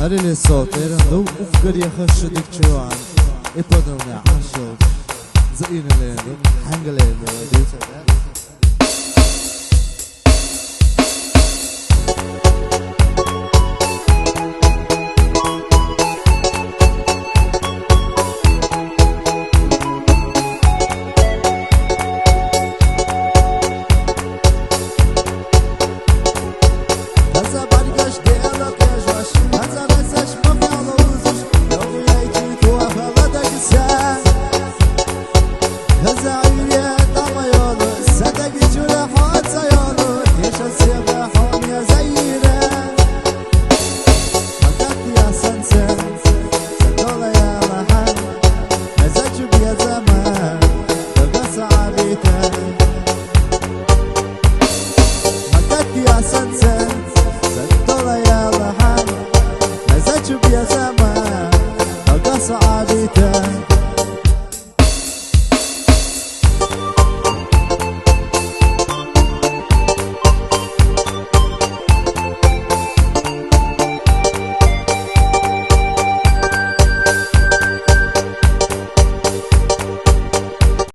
هل اللي صوت يرندو وفكر يخشدك جوعان يبدلني عاشق زين الليل حنق الليل يا سنسة سنتولا يا لحن مزاج يا زمان